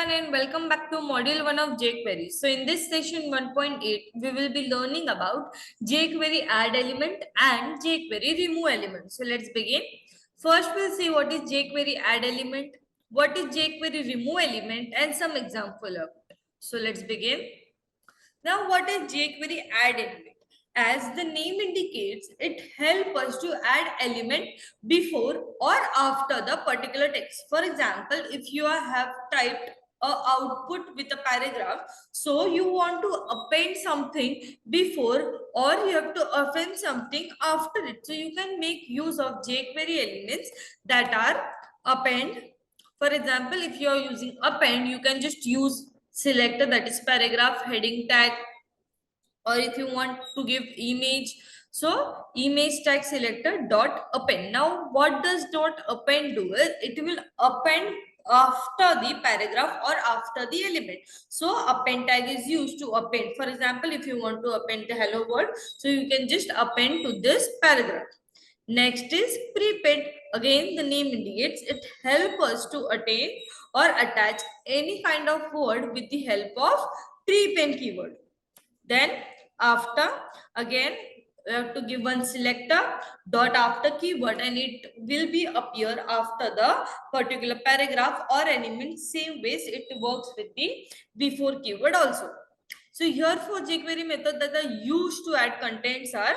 everyone and welcome back to module 1 of jQuery. So in this session 1.8, we will be learning about jQuery add element and jQuery remove element. So let's begin. First, we'll see what is jQuery add element, what is jQuery remove element and some example of it. So let's begin. Now, what is jQuery add element? As the name indicates, it helps us to add element before or after the particular text. For example, if you have typed a output with a paragraph, so you want to append something before or you have to append something after it. So you can make use of jQuery elements that are append. For example, if you are using append, you can just use selector, that is paragraph heading tag, or if you want to give image, so image tag selector dot append. Now what does dot append do is it will append after the paragraph or after the element. So append tag is used to append. For example, if you want to append the hello world, so you can just append to this paragraph. Next is prepend. Again, the name indicates it helps us to attain or attach any kind of word with the help of prepend keyword. Then after, again we have to give one selector dot after keyword and it will be appear after the particular paragraph or element. Same ways it works with the before keyword also. So here for jQuery method that are used to add contents are,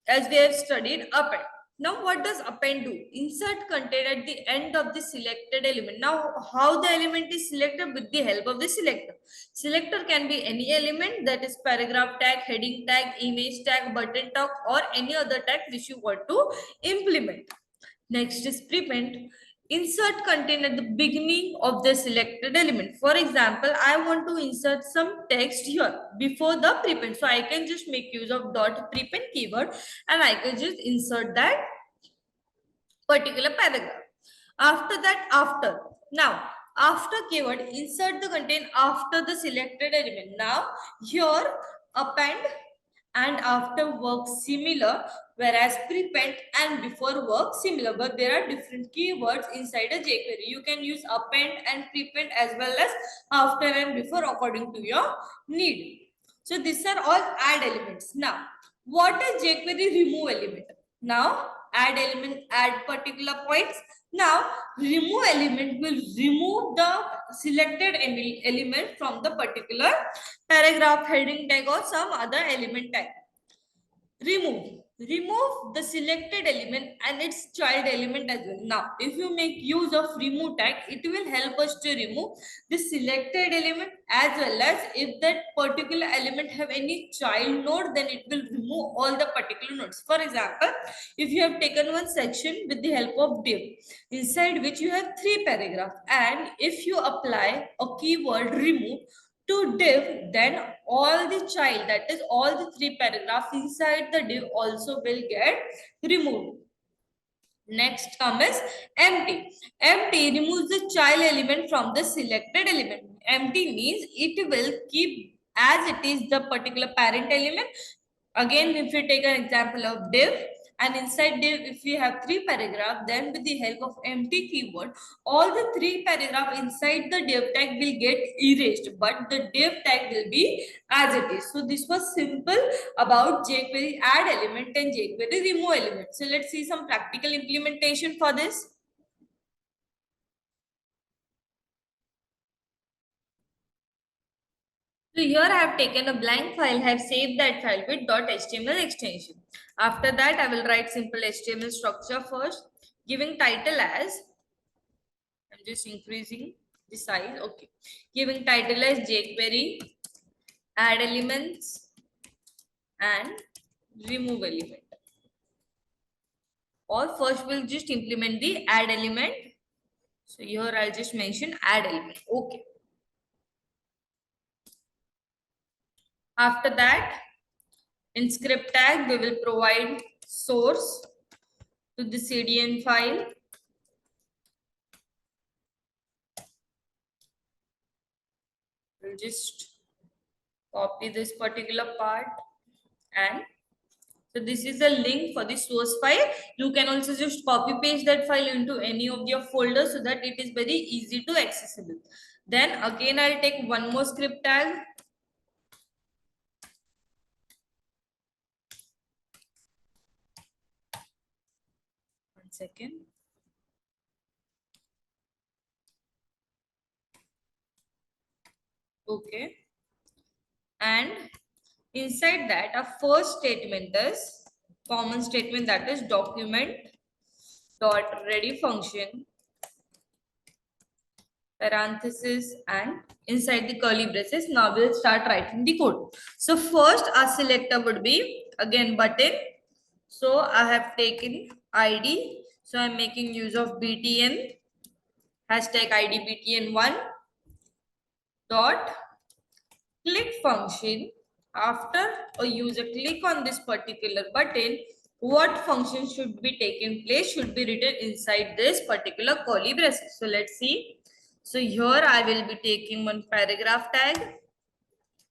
as we have studied, append. Now what does append do? Insert content at the end of the selected element. Now how the element is selected? With the help of the selector. Selector can be any element, that is paragraph tag, heading tag, image tag, button tag, or any other tag which you want to implement. Next is prepend. Insert content at the beginning of the selected element. For example, I want to insert some text here before the prepend. So I can just make use of dot prepend keyword and I can just insert that particular paragraph. After that, after. Now, after keyword, insert the content after the selected element. Now, here append and after work similar, whereas prepend and before work similar, but there are different keywords inside a jQuery. You can use append and prepend as well as after and before according to your need. So these are all add elements. Now, what is jQuery remove element? Now, add element, add particular points. Now, remove element will remove the selected element from the particular paragraph, heading tag, or some other element tag. Remove the selected element and its child element as well. Now, if you make use of remove tag, it will help us to remove the selected element as well as if that particular element have any child node, then it will remove all the particular nodes. For example, if you have taken one section with the help of div, inside which you have 3 paragraphs, and if you apply a keyword remove to div, then all the child, that is all the 3 paragraphs inside the div also will get removed. Next comes empty. Empty removes the child element from the selected element. Empty means it will keep as it is the particular parent element. Again, if you take an example of div, and inside div, if we have 3 paragraphs, then with the help of empty keyword, all the 3 paragraphs inside the div tag will get erased, but the div tag will be as it is. So this was simple about jQuery add element and jQuery remove element. So let's see some practical implementation for this. So here I have taken a blank file, have saved that file with .html extension. After that, I will write simple HTML structure first, giving title as, I'm just increasing the size, okay. Giving title as jQuery, add elements and remove element. Or first we'll just implement the add element. So here I'll just mention add element, okay. After that, in script tag, we will provide source to the CDN file. We'll just copy this particular part and So this is a link for the source file. You can also just copy paste that file into any of your folders so that it is very easy to accessible. Then again, I'll take one more script tag. One second. Okay. And inside that, our first statement is common statement, that is document dot ready function parenthesis and inside the curly braces. Now we'll start writing the code. So first our selector would be again button. So I have taken ID. So I'm making use of btn hashtag ID btn1 dot click function. After a user click on this particular button, what function should be taken place should be written inside this particular curly braces. So let's see. So here I will be taking one paragraph tag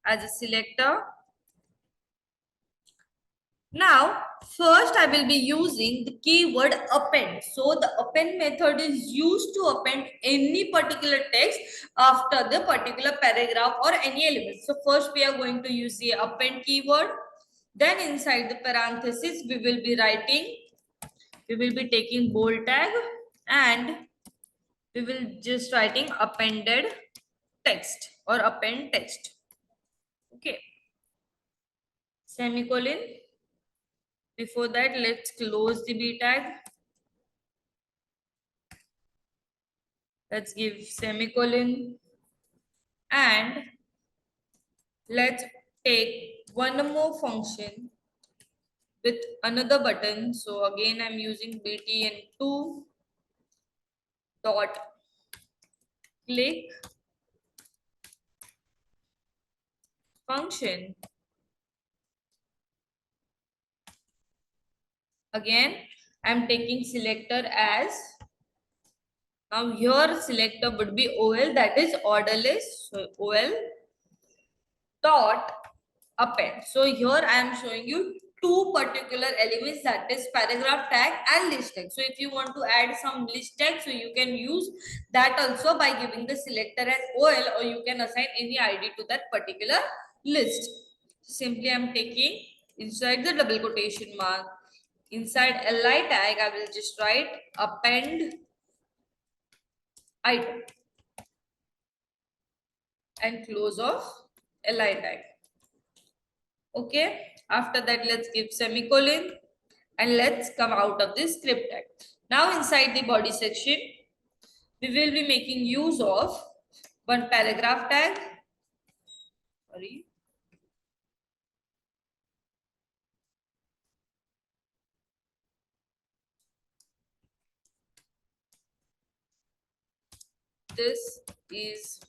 as a selector. Now, first I will be using the keyword append. So the append method is used to append any particular text after the particular paragraph or any element. So first we are going to use the append keyword. Then inside the parenthesis, we will be taking bold tag and we will just writing appended text or append text. Okay. Semicolon. Before that, let's close the b tag. Let's give semicolon and let's take one more function with another button. So again, I'm using btn2 dot click function. Again, I'm taking selector as, now your selector would be OL, that is order list. So OL dot append. So here I am showing you two particular elements, that is paragraph tag and list tag. So if you want to add some list tag, so you can use that also by giving the selector as OL, or you can assign any ID to that particular list. Simply I am taking inside the double quotation mark, inside li tag, I will just write append item and close of li tag. Okay, after that, let's give semicolon and let's come out of this script tag. Now inside the body section, we will be making use of one paragraph tag. Sorry. This is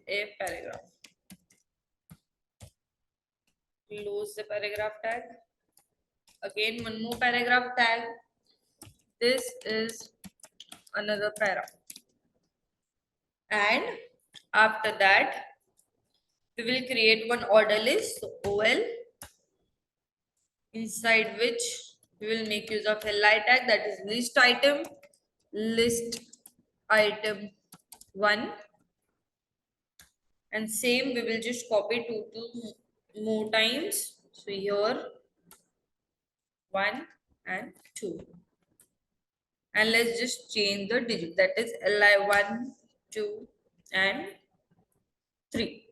a paragraph. Close the paragraph tag. Again, one more paragraph tag. This is another paragraph. And after that, we will create one order list. So OL, inside which we will make use of a li tag, that is list item 1, and same we will just copy two more times. So here 1 and 2, and let's just change the digit, that is li1, 2 and 3.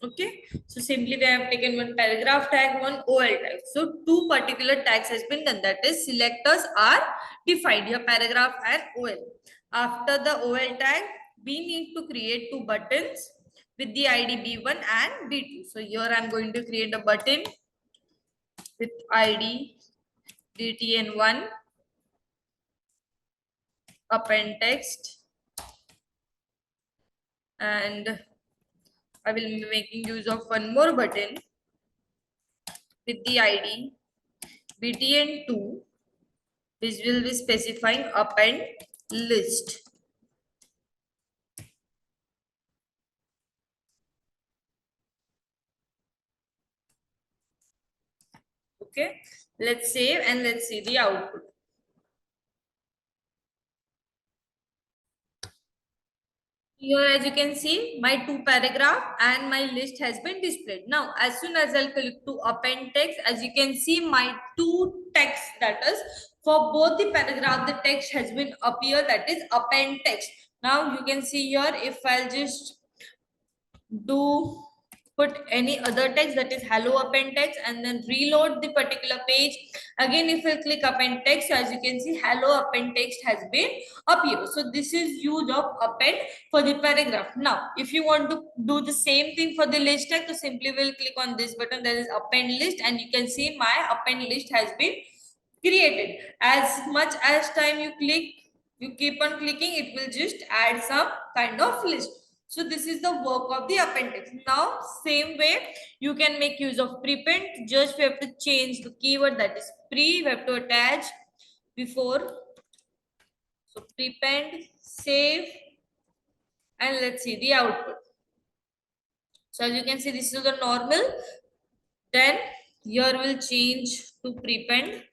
Okay, so simply we have taken one paragraph tag, one OL tag. So two particular tags has been done, that is selectors are defined here, paragraph and OL. After the OL tag, we need to create two buttons with the ID B1 and B2. So here I'm going to create a button with ID btn1 append text, and I will be making use of one more button with the ID btn2, which will be specifying append list. Okay, let's save and let's see the output. Here, as you can see, my two paragraph and my list has been displayed. Now, as soon as I'll click to append text, as you can see, my two text, that is for both the paragraph, the text has been appear, that is append text. Now you can see here, if I'll just do put any other text, that is hello append text, and then reload the particular page again, if I click append text, as you can see, hello append text has been appear. So this is use of append for the paragraph. Now if you want to do the same thing for the list text, so simply will click on this button, that is append list, and you can see my append list has been created. As much as time you click, you keep on clicking, it will just add some kind of list. So this is the work of the appendix. Now same way you can make use of prepend. Just we have to change the keyword, that is pre, we have to attach before. So prepend, save, and let's see the output. So as you can see, this is the normal. Then here will change to prepend.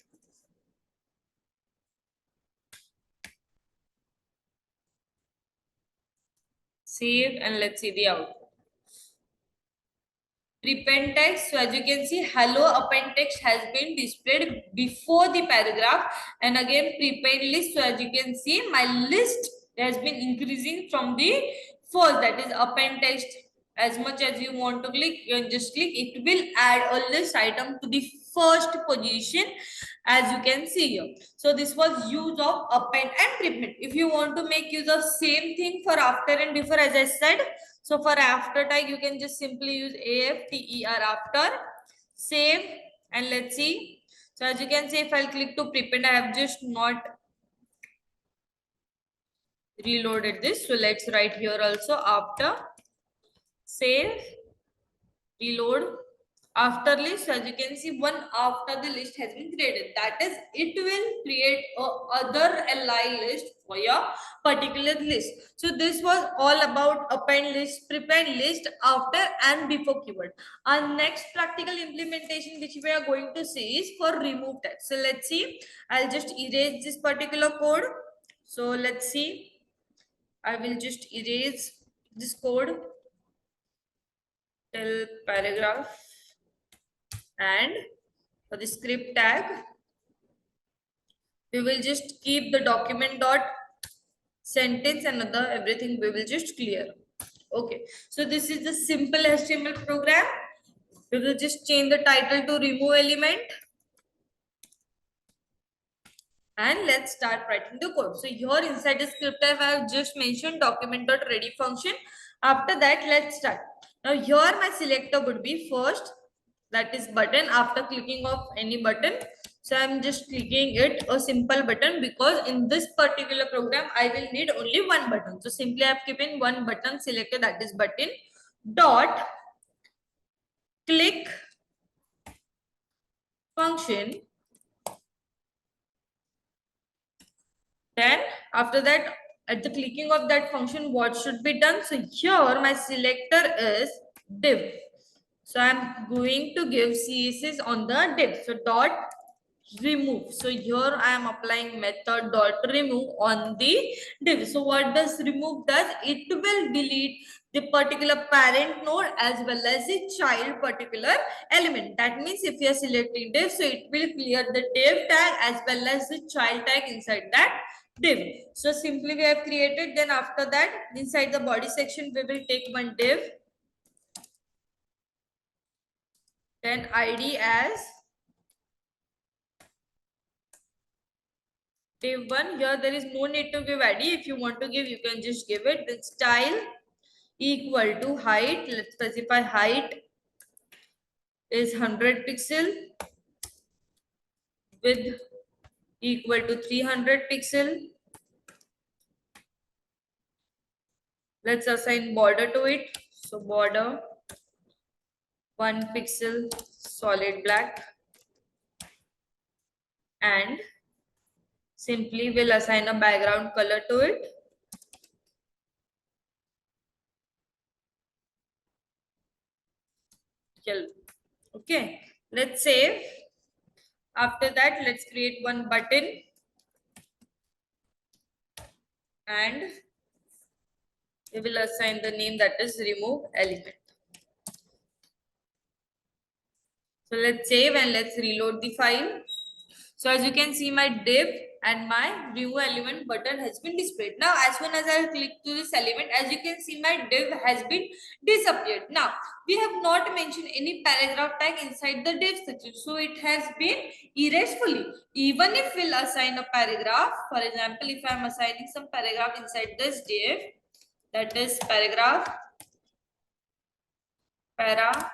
Save, and let's see the output. Prepend text. So as you can see, hello append text has been displayed before the paragraph, and again prepend list. So as you can see, my list has been increasing from the first, that is append text. As much as you want to click, you can just click, it will add a list item to the first position, as you can see here. So this was use of append and prepend. If you want to make use of same thing for after and before, as I said, so for after tag, you can just simply use after, after, save, and let's see. So as you can see, if I'll click to prepend, I have just not reloaded this. So let's write here also after, save, reload. After list, as you can see, one after the list has been created, that is it will create a other li list for your particular list. So this was all about append list, prepend list, after and before keyword. Our next practical implementation which we are going to see is for remove text. So let's see, I'll just erase this particular code. So let's see, I will just erase this code till paragraph, and for the script tag we will just keep the document dot sentence and other everything we will just clear. Okay, so this is the simple HTML program. We will just change the title to remove element, and let's start writing the code. So here inside the script I have just mentioned document.ready function. After that, let's start. Now here my selector would be first, that is button. After clicking of any button, so I'm just clicking it a simple button, because in this particular program I will need only one button. So simply I've given one button selector, that is button dot click function. Then after that, at the clicking of that function, what should be done? So here my selector is div. So I'm going to give CSS on the div. So dot remove. So here I am applying method dot remove on the div. So what does remove does? It will delete the particular parent node as well as the child particular element. That means if you are selecting div, so it will clear the div tag as well as the child tag inside that div. So simply we have created. Then after that, inside the body section we will take one div, then id as div1. Here there is no need to give id. If you want to give, you can just give it. Then style equal to height. Let's specify height is 100 pixel, width equal to 300 pixel. Let's assign border to it. So border 1 pixel solid black, and simply we'll assign a background color to it. Okay, let's save. After that, let's create one button and we will assign the name, that is remove element. So let's save and let's reload the file. So as you can see, my div and my remove element button has been displayed. Now, as soon as I click to this element, as you can see, my div has been disappeared. Now, we have not mentioned any paragraph tag inside the div section. So it has been erased fully. Even if we'll assign a paragraph, for example, if I'm assigning some paragraph inside this div, that is paragraph para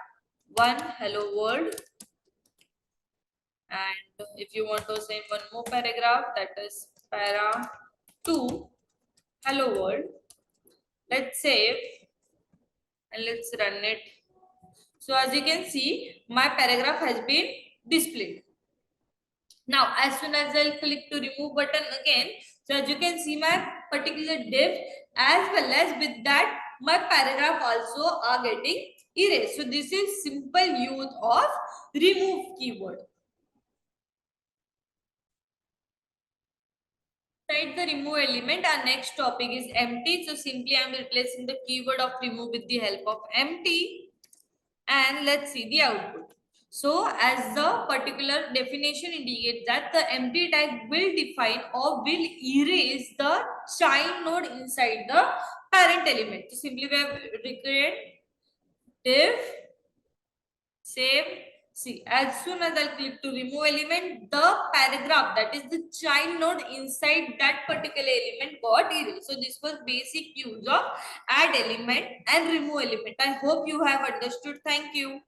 1 hello world. And if you want to assign one more paragraph, that is para 2 hello world. Let's save and let's run it. So as you can see, my paragraph has been displayed. Now, as soon as I'll click to remove button again, so as you can see, my particular div as well as with that, my paragraph also are getting erased. So this is simple use of remove keyword. Inside the remove element, our next topic is empty. So simply I'm replacing the keyword of remove with the help of empty. And let's see the output. So as the particular definition indicates that the empty tag will define or will erase the child node inside the parent element. So simply we have recreate div, save. See, as soon as I click to remove element, the paragraph, that is the child node inside that particular element got erased. So this was basic use of add element and remove element. I hope you have understood. Thank you.